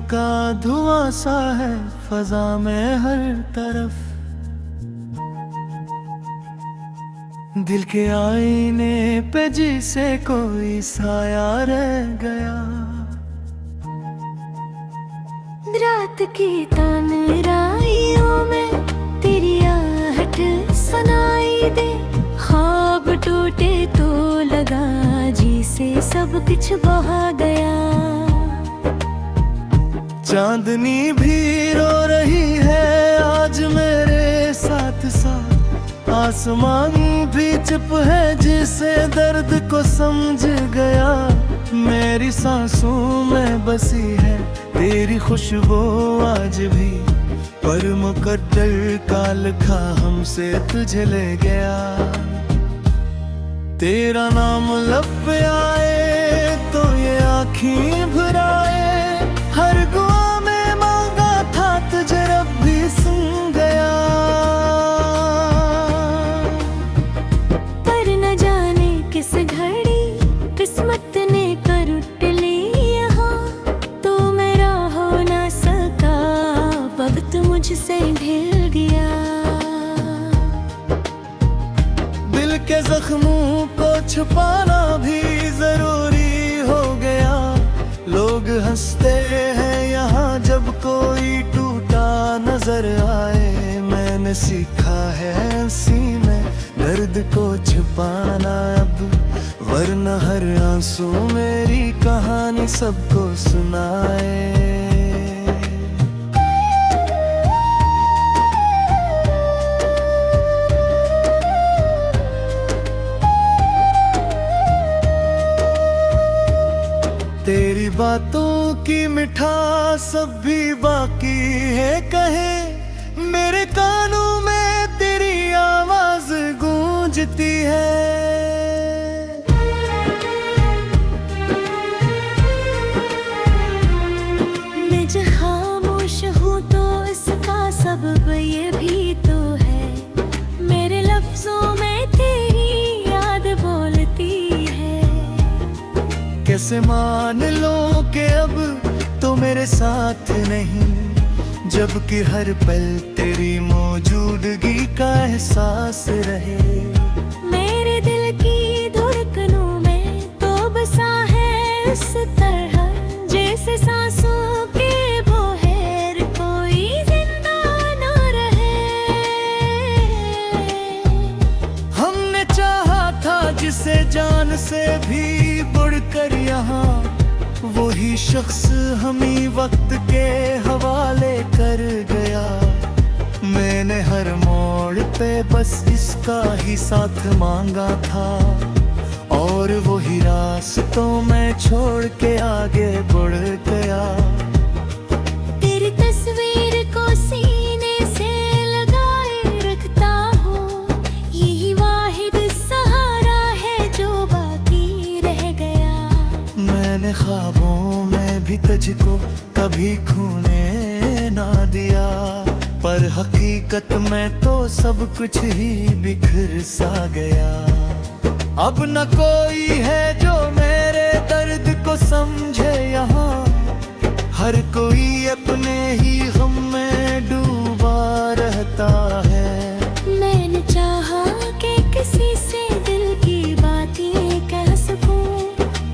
का धुआं सा है फजा में हर तरफ। दिल के आईने पे जिसे कोई साया रह गया। रात की तन्हाइयों में तेरी आहट सुनाई दे। ख्वाब टूटे तो लगा जी से सब कुछ बहा गया। चांदनी भी रो रही है आज मेरे साथ साथ। आसमान भी चुप है जिसे दर्द को समझ गया। मेरी सांसों में बसी है तेरी खुशबू आज भी, पर मुकद्दर का लिखा हमसे तुझे ले गया। तेरा नाम लब पे आए तो ये आँखें भराए। हर दुआ में मांगा था तुझे रब भी सुन गया। पर न जाने किस घड़ी किस्मत ने कर उठ ली यहाँ। तो मेरा हो ना सका वक्त मुझसे ढल गया। दिल के जख्मों को छुपाना भी जरूरी हो गया। लोग हंसते हैं यहाँ जब कोई टूटा नजर आए। मैंने सीखा है उसी में दर्द को छुपाना अब, वरना हर आंसू मेरी कहानी सबको सुनाए। तेरी बातों की मिठास अब भी बाकी है कहे। मेरे कानों में तेरी आवाज गूंजती है। मैं जो खामोश हूँ तो इसका सबब ये भी तो है। मेरे लफ्जों में तेरी याद बोलती है। कैसे मान लो कि अब तो मेरे साथ नहीं, जबकि हर पल तेरी मौजूदगी का एहसास रहे। मेरे दिल की धड़कनों में तो बसा है इस तरह जैसे सांसों के बोहेर कोई जिंदा ना रहे। हमने चाहा था जिसे जान से भी बढ़कर यहाँ, वही शख्स हमें वक्त के हवाले कर गया। मैंने हर मोड़ पे बस इसका ही साथ मांगा था, और वही रास्तों में छोड़ के आगे बढ़ गया। तेरी तस्वीर को सीने से लगाए रखता हूँ, यही वाहिद सहारा है जो बाकी रह गया। मैंने ख्वाबों में भी तुझको कभी खोने ना दिया, पर हकीकत में तो सब कुछ ही बिखर सा गया। अब न कोई है जो मेरे दर्द को समझे यहाँ, हर कोई अपने ही गम में डूबा रहता है। मैंने चाहा कि किसी से दिल की बातें कह सकूं,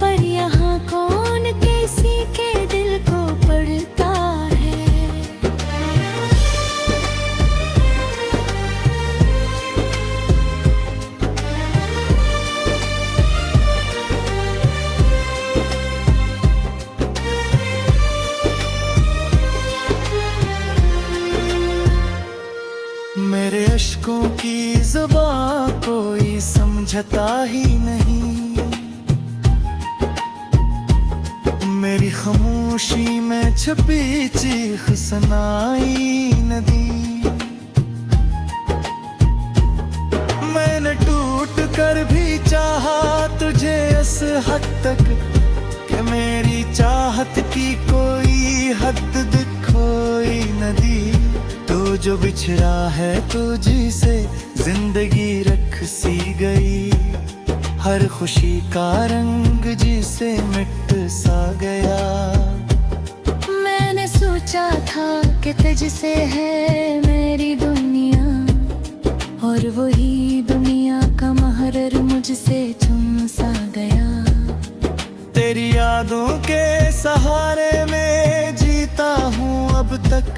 पर यहाँ कौन किसी के दिल को पढ़ता है। मेरे अश्कों की ज़ुबां कोई समझता ही नहीं, मेरी खामोशी में छुपी चीख सुनाई न दी। मैंने टूट कर भी चाहा तुझे इस हद तक कि मेरी चाहत की कोई हद दिखोई न दी। तो जो बिछड़ा है तुझी से जिंदगी रख सी गई, हर खुशी का रंग जिसे मिट सा गया। मैंने सोचा था कि तुझसे है मेरी दुनिया, और वही दुनिया का महर मुझसे चुन सा गया। तेरी यादों के सहारे में जीता हूँ अब तक,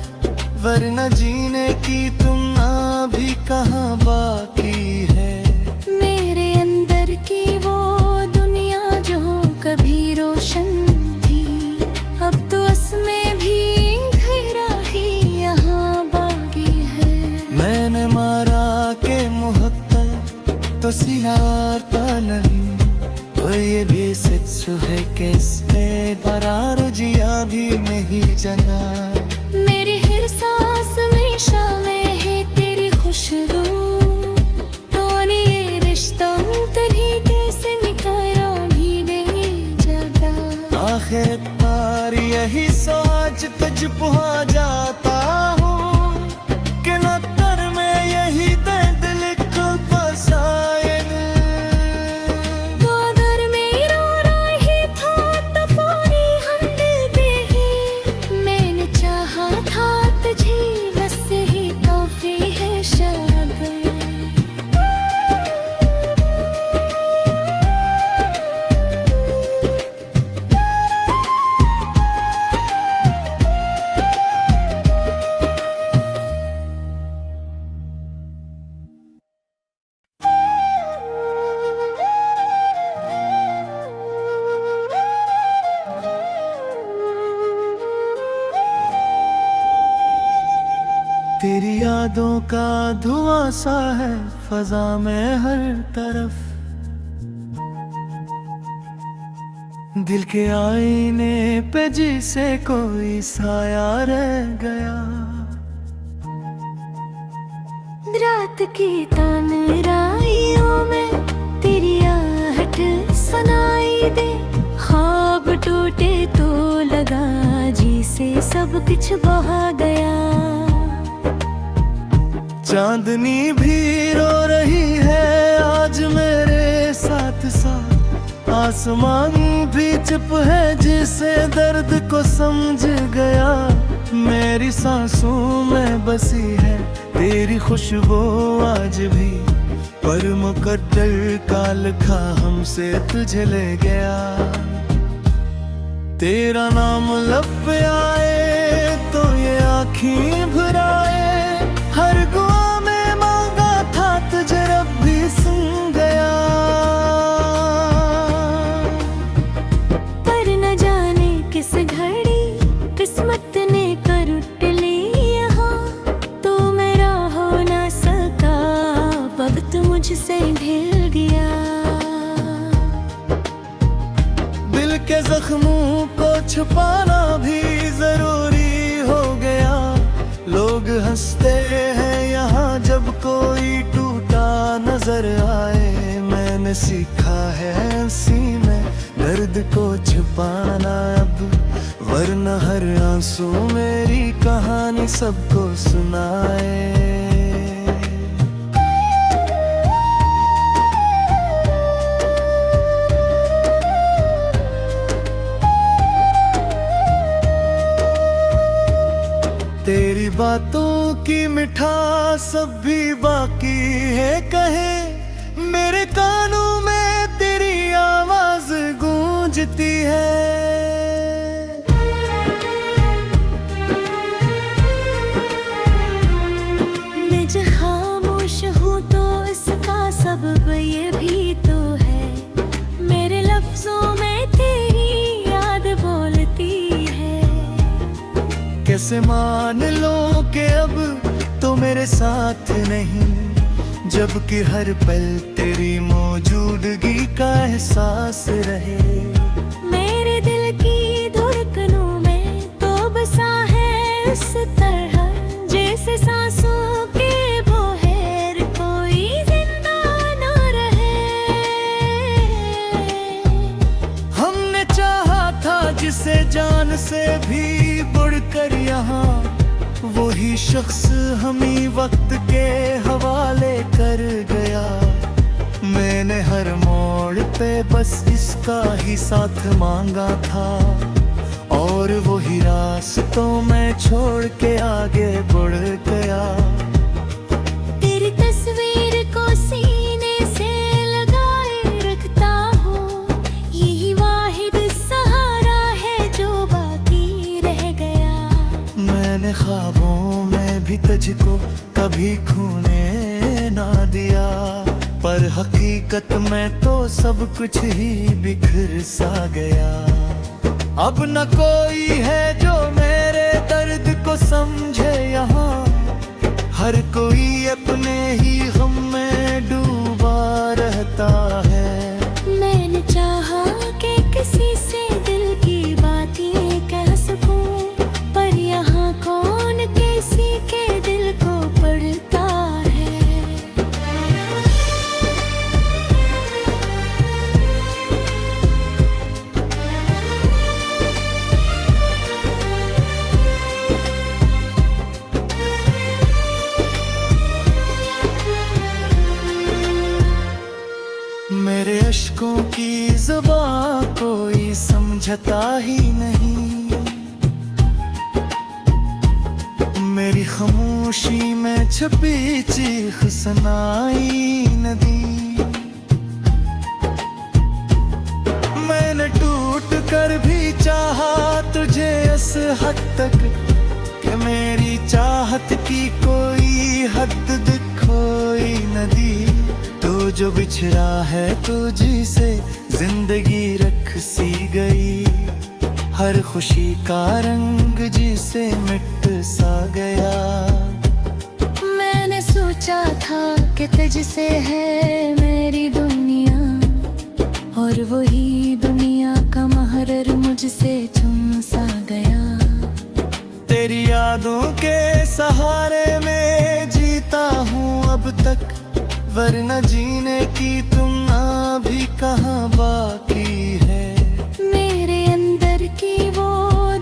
वरना जीने की तुमना भी कहाँ बाकी है। मेरे अंदर की वो दुनिया जो कभी रोशन थी, अब तो उसमें भी अंधेरा ही यहाँ बाकी है। मैंने मारा के मोहब्बत तो सियारता नहीं, तो ये भी सच है कैसे बरार जिया भी नहीं जना। मेरी हर सांस में शामिल है तेरी खुशबू, तो ये रिश्ता तरीके से निकारा भी नहीं जाता। आखिर पार यही सोच तुझ पहुँच जाता हूँ कि नतर में यही दिल को बसाए। तो अगर मेरा राही था तो पूरी हम दिल पे ही, मैंने चाहा था तुझे बस यही तौफी है शायद। तेरी यादों का धुआं सा है फजा में हर तरफ, दिल के आईने पे जिसे कोई साया रह गया। रात की तन्हाइयों में तेरी आहट सुनाई दे, ख्वाब टूटे तो लगा जी से सब कुछ बहा गया। चांदनी भी रो रही है आज मेरे साथ साथ, आसमान भी चुप है जिसे दर्द को समझ गया। मेरी सांसों में बसी है तेरी खुशबू आज भी, पर मुकद्दर का लिखा हमसे तुझे ले गया। तेरा नाम लब पे आए तो ये आँखें भराए, हर दुआ में मांगा था तुझे रब भी सुन गया। पर न जाने किस घड़ी किस्मत ने कर उठ ली यहाँ, तो मेरा हो ना सका वक्त मुझसे ढल गया। दिल के जख्मों को छुपाना भी जरूरी हो गया। लोग हंसते हैं यहाँ जब कोई टूटा नजर आए, मैंने सीखा है उसी में दर्द को छुपाना अब, वरना हर आंसू मेरी कहानी सबको सुनाए। तेरी बातों की मिठास अब भी बाकी है कहे, मेरे कानों में तेरी आवाज गूंजती है। मैं जो खामोश हूँ तो इसका सबब ये भी तो है, मेरे लफ्जों में तेरी याद बोलती है। कैसे मान लो कि अब तो मेरे साथ नहीं, जबकि हर पल तेरी मौजूदगी का एहसास रहे। मेरे दिल की धड़कनों में तो बसा है इस तरह, जैसे सांसों के बगैर कोई जिंदा ना रहे। हमने चाहा था जिसे जान से भी बढ़कर यहाँ, वही शख्स हमें वक्त के हवाले कर गया। मैंने हर मोड़ पे बस इसका ही साथ मांगा था, और और वही रास्तों में छोड़ के आगे बढ़ गया। तेरी तस्वीर को सीने से लगाए रखता हूँ, यही वाहिद सहारा है जो बाकी रह गया। मैंने ख्वाबों में भी तुझको कभी खोने ना दिया, पर हकीकत में तो सब कुछ ही बिखर सा गया। अब न कोई है जो मेरे दर्द को समझे यहाँ, हर कोई अपने ही गम में डूबा रहता है। मैंने चाहा कि किसी से दिल की बातें कह सकूं, पर यहाँ कौन किसी के दिल को पढ़ता है। मेरे अश्कों की ज़ुबां कोई समझता ही नहीं, मेरी खामोशी में छुपी चीख सुनाई न दी। मैंने टूट कर भी चाहा तुझे इस हद तक कि मेरी चाहत की कोई हद दिखोई न दी। तो जो बिछड़ा है तुझी से जिंदगी रख सी गई, हर खुशी का रंग जिसे मिट सा गया। मैंने सोचा था कि तुझसे है मेरी दुनिया, और वही दुनिया का महरर मुझसे चुन सा गया। तेरी यादों के सहारे में जीता हूँ अब तक, वरना जीने की तुमना भी कहाँ बाकी है। मेरे अंदर की वो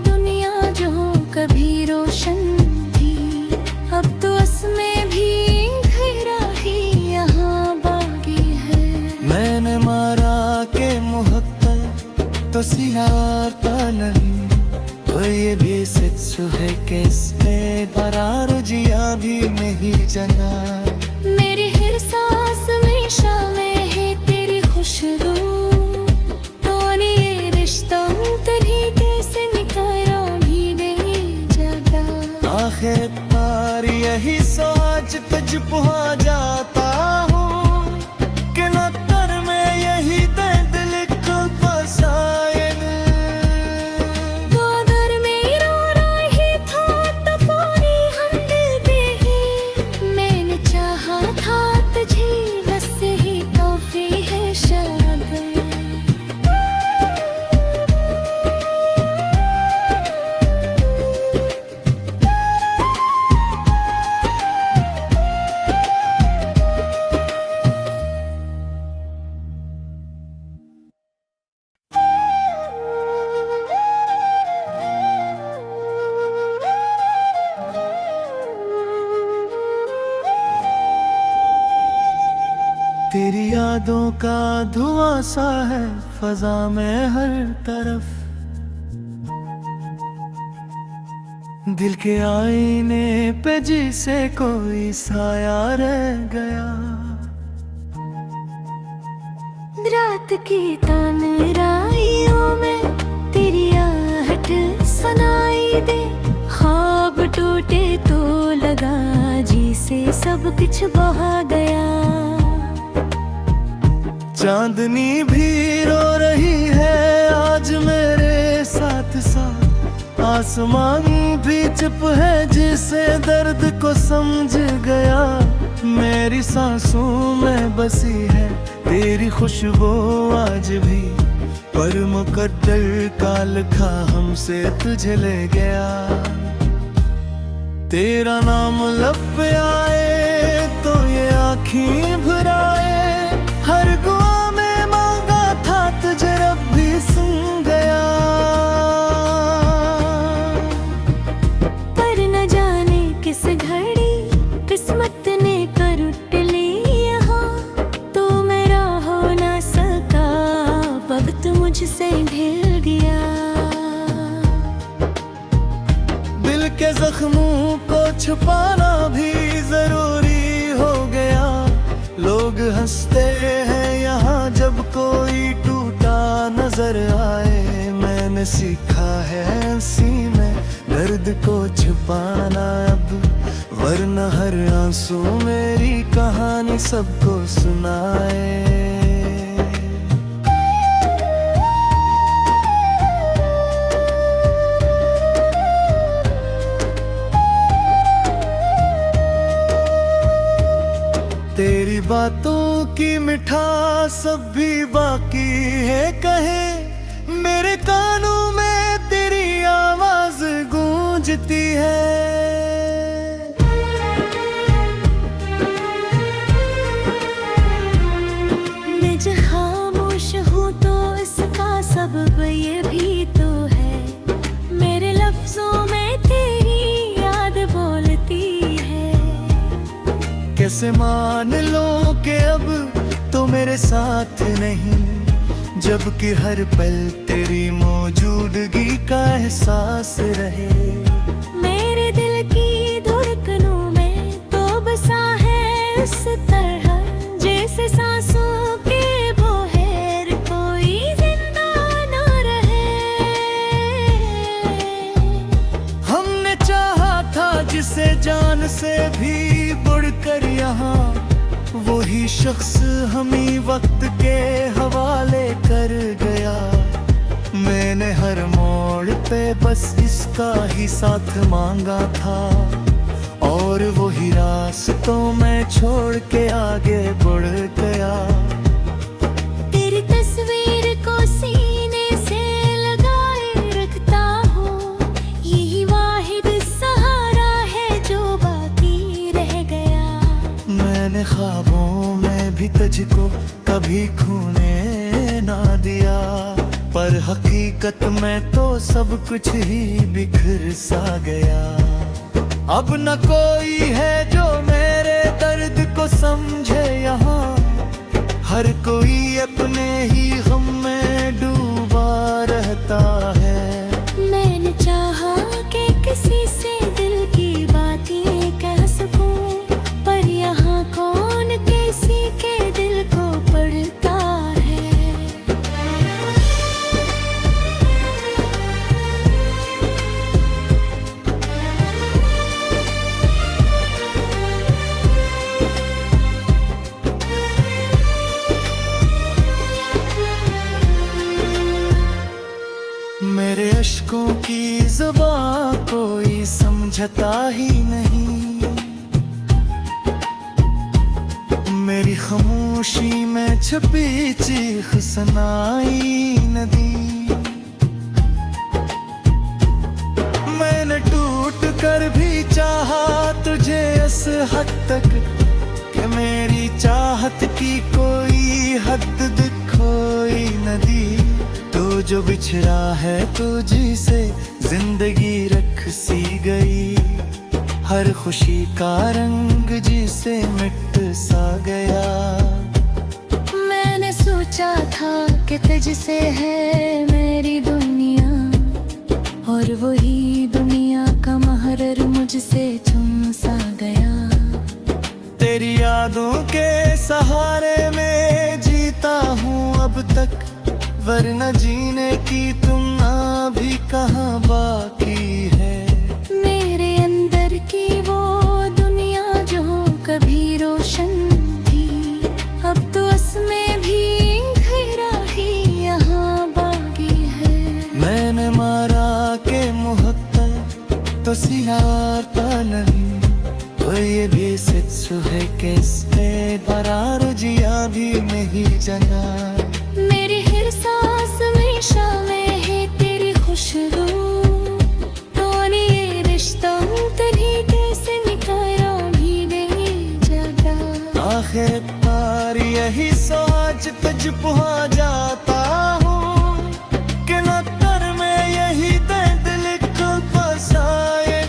दुनिया जो कभी रोशन थी, अब तो उसमें भी अंधेरा ही यहाँ बाकी है। मैंने मारा के मुहब्बत तो सियारता नहीं, तो ये भी सच है कि इसमें बरार जिया भी नहीं जना। मेरी हर सांस में शामिल है तेरी खुशबू, तो ये रिश्ता तरीके से निकारा भी नहीं जाता। आखिर पार यही सोच तुझ पहुँच जाता हूँ कि नतर में यही दिल को फसाए। तो अगर मेरा राही था तो पूरी हम दिल पे ही, मैंने चाहा था तुझे बस ही तौफी है शायद। तेरी यादों का धुआं सा है फजा में हर तरफ, दिल के आईने पे जिसे कोई साया रह गया। रात की तन्हाइयों में तेरी आहट सुनाई दे, ख्वाब टूटे तो लगा जी से सब कुछ बहा गया। चांदनी भी रो रही है आज मेरे साथ साथ, आसमान भी चुप है जिसे दर्द को समझ गया। मेरी सांसों में बसी है तेरी खुशबू आज भी, पर मुकद्दर का लिखा हमसे तुझे ले गया। तेरा नाम लब पे आए तो ये आँखें भराए, हर दुआ में मांगा था तुझे रब भी सुन गया। पर न जाने किस घड़ी किस्मत ने करवट ली यहाँ, तो मेरा हो ना सका वक्त मुझसे ढल गया। छुपाना भी जरूरी हो गया। लोग हंसते हैं यहाँ जब कोई टूटा नजर आए। मैंने सीखा है हंसी में दर्द को छुपाना अब, वरना हर आंसू मेरी कहानी सबको सुनाए। तेरी बातों की मिठास अब भी बाकी है कहे। मेरे कानों में तेरी आवाज गूंजती है। मैं जो खामोश हूँ तो इसका सबब ये भी तो है, मेरे लफ्जों में तेरी याद बोलती है। कैसे मान लो कि अब तो मेरे साथ नहीं, जबकि हर पल तेरी मौजूदगी का एहसास रहे। मेरे दिल की धड़कनों में तो बसा है इस तरह, जैसे सांसों के बगैर कोई जिंदा ना रहे। हमने चाहा था जिसे जान से भी बढ़कर यहाँ, वही शख्स हमें वक्त के हवाले कर गया। मैंने हर मोड़ पे बस इसका ही साथ मांगा था, और वही रास्तों में छोड़ के आगे बढ़ गया। तेरी तस्वीर को सीने से लगाए रखता हूँ, यही वाहिद सहारा है जो बाकी रह गया। मैंने ख्वाबों में भी तुझको कभी खोने ना दिया, पर हकीकत में तो सब कुछ ही बिखर सा गया। अब न कोई है जो मेरे दर्द को समझे यहाँ, हर कोई अपने ही गम में डूबा रहता है। मैंने चाहा कि किसी से दिल की बातें कह सकूं, पर यहाँ कौन किसी के दिल को पढ़ता है। मेरे अश्कों की ज़ुबां कोई समझता ही नहीं, मेरी खामोशी में छुपी चीख सुनाई न दी। मैंने टूट कर भी चाहा तुझे इस हद तक कि मेरी चाहत की कोई हद दिखोई न दी। तो जो बिछड़ा है तुझी से जिंदगी रख सी गई, हर खुशी का रंग जिसे मिट सा गया। मैंने सोचा था कि तुझसे है मेरी दुनिया, और वही दुनिया का महर मुझसे छुम सा गया। तेरी यादों के सहारे में जीता हूँ अब तक, वरना जीने की तुमना भी कहाँ बाकी है। मेरे अंदर की वो दुनिया जो कभी रोशन थी, अब तो उसमें भी अंधेरा ही यहाँ बाकी है। मैंने मारा के मुहब्बत तो सियारता नहीं, तो ये भी सच है कैसे बरार जिया भी नहीं जना। मेरी हर सांस में शामिल है तेरी खुशबू, तो ये रिश्ता तरीके से निकाला भी नहीं जाता। आखिर पार यही सोच तुझ पहुँच जाता हूँ कि न कर में यही दर्द लिख फसाए।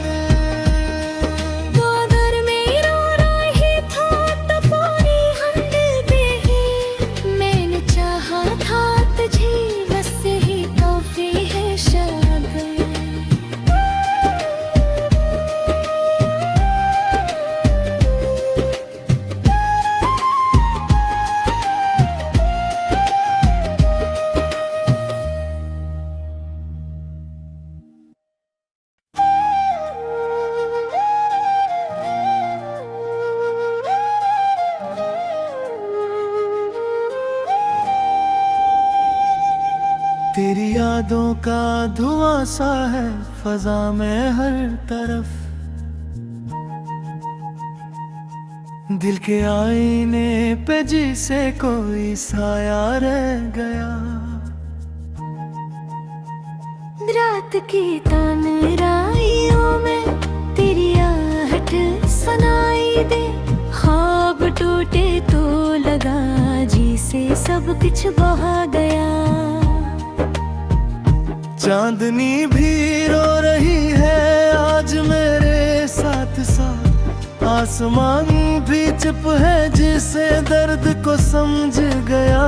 तो अगर मेरा राही था तो पूरी हम दिल पे ही, मैंने चाहा था तुझे बस ही काफी है शायद। यादों का धुआं सा है फजा में हर तरफ, दिल के आईने पे जिसे कोई साया रह गया। रात की तन्हाइयों में तेरी आहट सुनाई दे, ख्वाब टूटे तो लगा जी से सब कुछ बहा गया। चांदनी भी रो रही है आज मेरे साथ साथ, आसमान भी चुप है जिसे दर्द को समझ गया।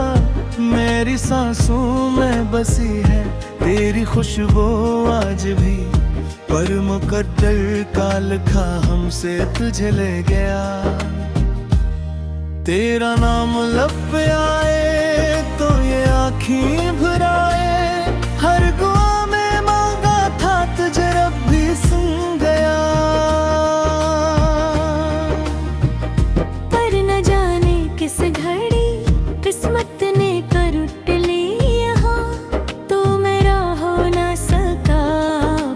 मेरी सांसों में बसी है तेरी खुशबू आज भी, पर मुकद्दर का लिखा हमसे तुझे ले गया। तेरा नाम लब पे आए तो ये आँखें भराए, हर दुआ में मांगा था तुझे रब भी सुन गया। पर न जाने किस घड़ी किस्मत ने करवट ली यहाँ, तो मेरा हो ना सका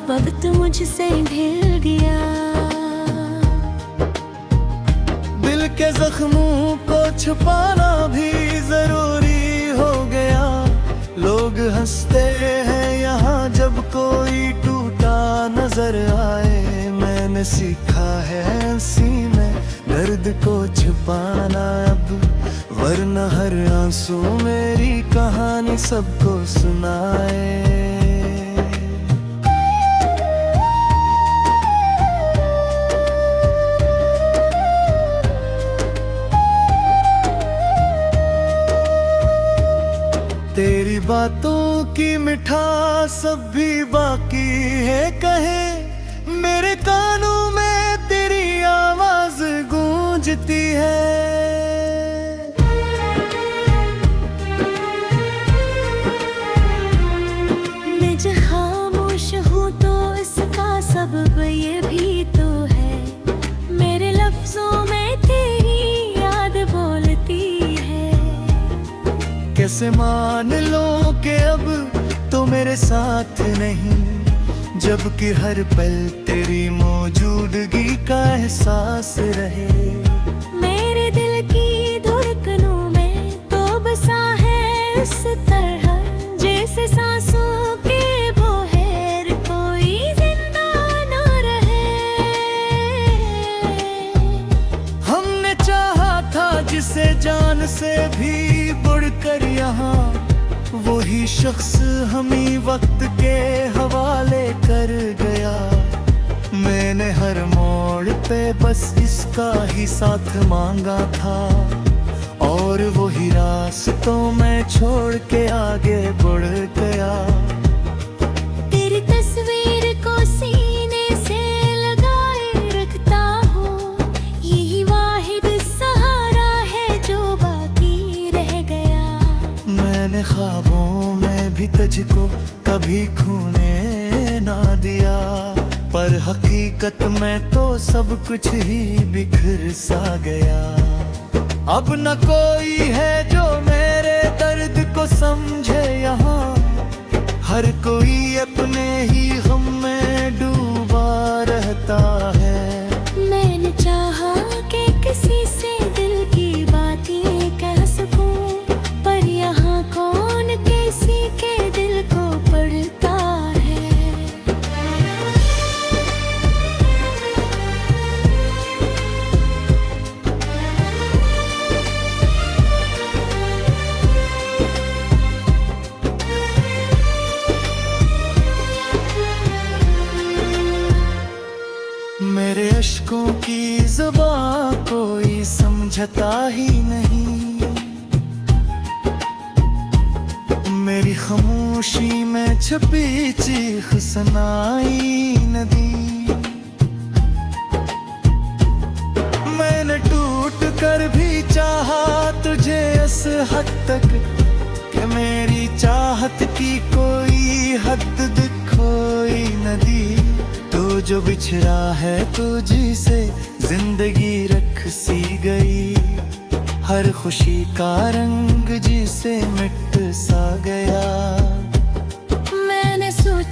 वक्त मुझसे ढल गया। दिल के जख्मों को छुपाना भी जरूरी हो गया। लोग हंसते हैं यहाँ जब कोई टूटा नजर आए, मैंने सीखा है हंसी में दर्द को छुपाना अब, वरना हर आंसू मेरी कहानी सबको सुनाए। तेरी बातों की मिठास अब भी बाकी है कहे, मेरे कानों में तेरी आवाज गूंजती है। मैं जब खामोश हूँ तो इसका सबब ये भी तो है, मेरे लफ्जों में तेरी याद बोलती है। कैसे मान लो कि अब तो मेरे साथ नहीं, जबकि हर पल तेरी मौजूदगी का एहसास रहे। मेरे दिल की धड़कनों में तो बसा है इस तरह, जैसे सांसों के बोहेर कोई जिंदा ना रहे। हमने चाहा था जिसे जान से भी बढ़कर यहाँ, वही शख्स हमें वक्त के हवाले कर गया। मैंने हर मोड़ पे बस इसका ही साथ मांगा था, और वही रास्तों में छोड़ के आगे बढ़ गया। तेरी तस्वीर को सीने से लगाए रखता हूँ, यही वाहिद सहारा है जो बाकी रह गया। मैंने ख्वाबों में भी तुझको कभी खोने ना दिया, पर हकीकत में तो सब कुछ ही बिखर सा गया। अब न कोई है जो मेरे दर्द को समझे यहाँ, हर कोई अपने ही गम में डूबा रहता है। मैंने चाहा कि किसी से दिल की बातें कह सकूं, पर यहाँ कौन किसी के दिल को पढ़ता है। मेरे अश्कों की ज़ुबां कोई समझता ही नहीं, मेरी खामोशी में छुपी चीख सुनाई न दी। मैंने टूट कर भी चाहा तुझे इस हद तक कि मेरी चाहत की कोई हद दिखोई न दी। तो जो बिछड़ा है तुझी से जिंदगी रख सी गई, हर खुशी का रंग जिसे मिट सा गया।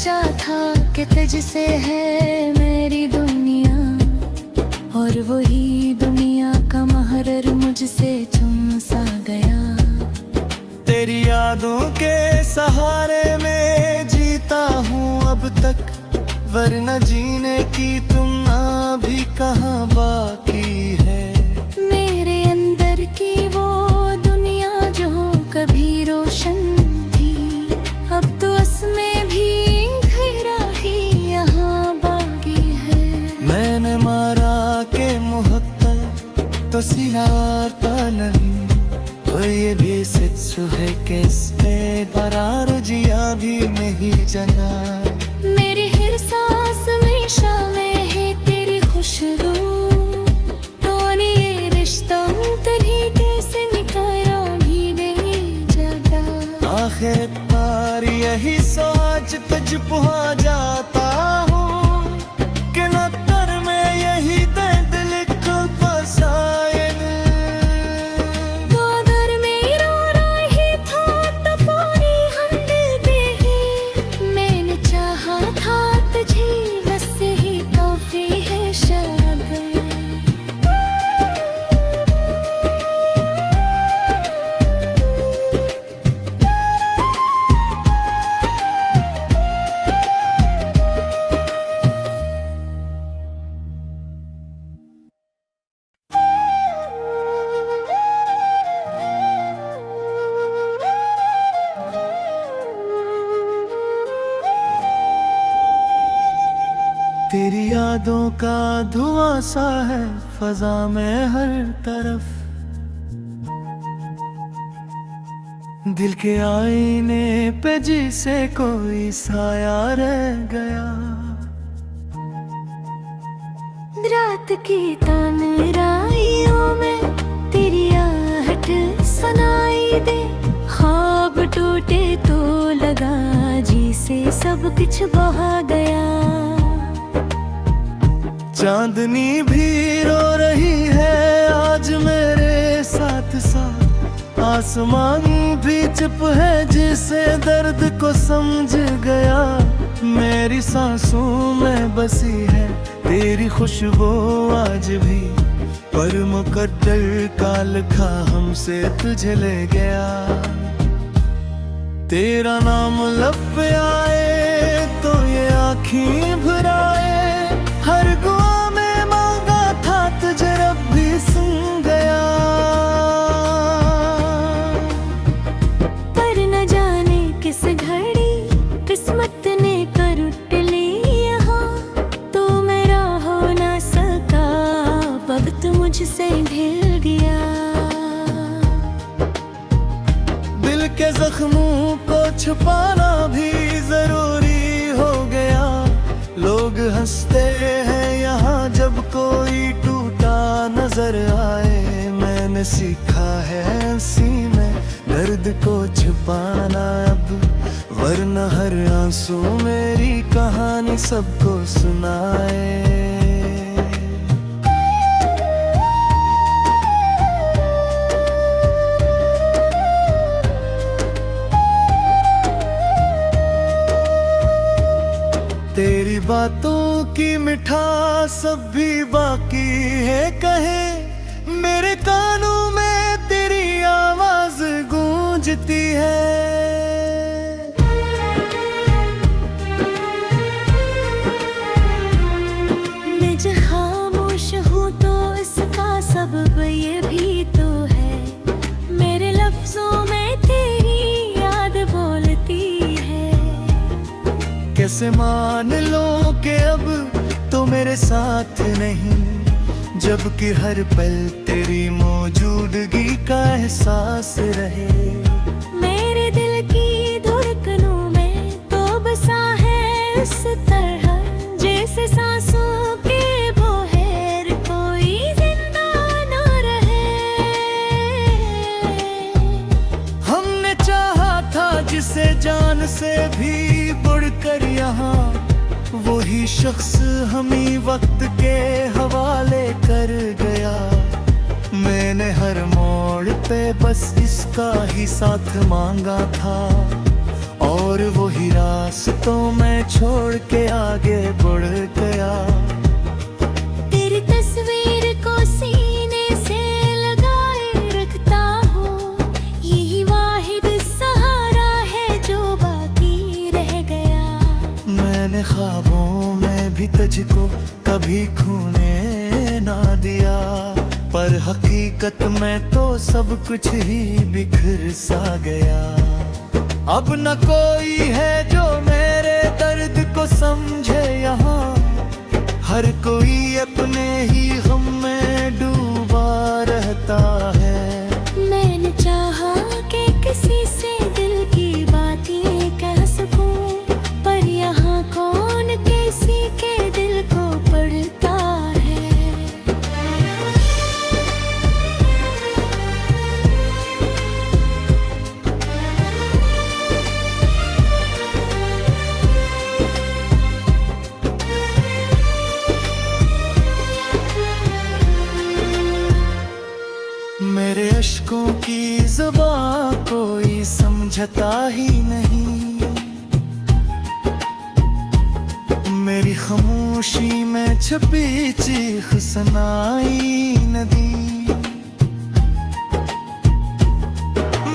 सोचा था कि तुझसे है मेरी दुनिया, और वही दुनिया का महरर मुझसे चुम सा गया। तेरी यादों के सहारे में जीता हूँ अब तक, वरना जीने की तुमना भी कहाँ बाकी है। मेरे अंदर की वो दुनिया जो कभी रोशन थी, अब तो उसमें भी अंधेरा ही यहाँ बाकी है। मैंने मारा के मुहक्का तो सिनारता नहीं, तो ये भी सच है कि इसमें बरार जिया भी नहीं जना। मेरी हर सांस में शामिल है तेरी खुशबू, तो ये रिश्ता तरीके से निकाला भी नहीं जाता। आखिर पार यही सोच तुझ पहुँच जाता हूँ कि न कर मैं यही दिल को फसाए। तो अगर मेरा राही था तो पानी हम दिल दे ही, मैंने चाहा था तुझे बस ही काफी है शायद। तेरी यादों का धुआं सा है फजा में हर तरफ, दिल के आईने पे जिसे कोई साया रह गया। रात की तन्हाइयों में तेरी आहट सुनाई दे, ख्वाब टूटे तो लगा जी से सब कुछ बहा गया। चांदनी भी रो रही है आज मेरे साथ साथ, आसमान भी चुप है जिसे दर्द को समझ गया। मेरी सांसों में बसी है तेरी खुशबू आज भी, पर मुकद्दर का लिखा हमसे तुझे ले गया। तेरा नाम लब पे आए तो ये आँखें भराए, हर दुआ में मांगा था तुझे रब भी सुन गया। पर न जाने किस घड़ी किस्मत ने कर उठ ली यहाँ, तो मेरा हो ना सका वक्त मुझसे ढल गया। दिल के जख्मों को छुपाना भी जरूरी हो गया। लोग हंसते हैं यहाँ जब कोई टूटा नजर आए, मैंने सीखा है उसी में दर्द को छुपाना अब, वरना हर आंसू मेरी कहानी सबको सुनाए। तेरी बातों की मिठास अब भी बाकी है कहे, मेरे कानों में तेरी आवाज गूंजती है। मैं जो खामोश हूँ तो इसका सबब ये भी तो है, मेरे लफ्जों में तेरी याद बोलती है। कैसे मान लो कि अब तो मेरे साथ नहीं, जबकि हर पल तेरी मौजूदगी का एहसास रहे। मेरे दिल की धड़कनों में तो बसा है इस तरह, जैसे सांसों के बगैर कोई जिंदा ना रहे। हमने चाहा था जिसे जान से भी बढ़कर यहाँ, वही शख्स हमें वक्त के हवाले कर गया। मैंने हर मोड़ पे बस इसका ही साथ मांगा था, और और वही रास्तों में छोड़ के आगे बढ़ गया। तेरी तस्वीर को सीने से लगाए रखता हूँ, यही वाहिद सहारा है जो बाकी रह गया। मैंने ख्वाबों में भी तुझको कभी खोने ना दिया, पर हकीकत में तो सब कुछ ही बिखर सा गया। अब न कोई है जो मेरे दर्द को समझे यहाँ, हर कोई अपने ही गम में डूबा रहता है। मैंने चाहा कि किसी से दिल की बातें कह सकूं, पर यहाँ कौन किसी के दिल को पढ़ता है। मेरे अश्कों की ज़ुबां कोई समझता ही नहीं, मेरी खामोशी में छुपी चीख सुनाई न दी।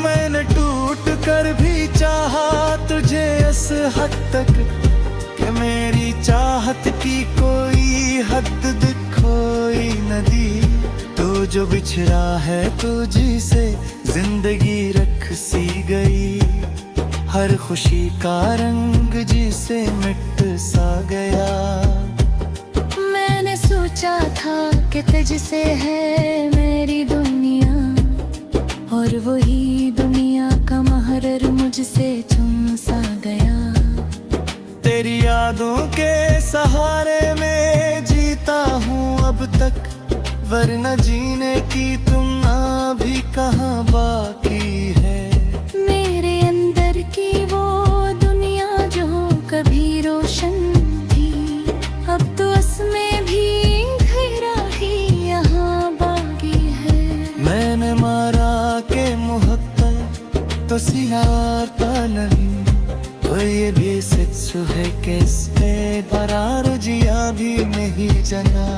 मैंने टूट कर भी चाहा तुझे इस हद तक कि मेरी चाहत की कोई हद दिखोई न दी। तू जो बिछड़ा है तुझी से जिंदगी रख सी गई, हर खुशी का रंग जिसे मिट सा गया। मैंने सोचा था कि तुझसे है मेरी दुनिया, और वही दुनिया का महरर मुझसे चुन सा गया। तेरी यादों के सहारे में जीता हूँ अब तक, वरना जीने की तुमना भी कहाँ बाकी है। मेरे अंदर की वो दुनिया जो कभी रोशन थी, अब तो उसमें भी अंधेरा ही यहाँ बाकी है। मैंने मारा के मुहब्बत तो सिनारता नहीं, तो ये भी सच है कि इस पे बरार जिया भी नहीं जना।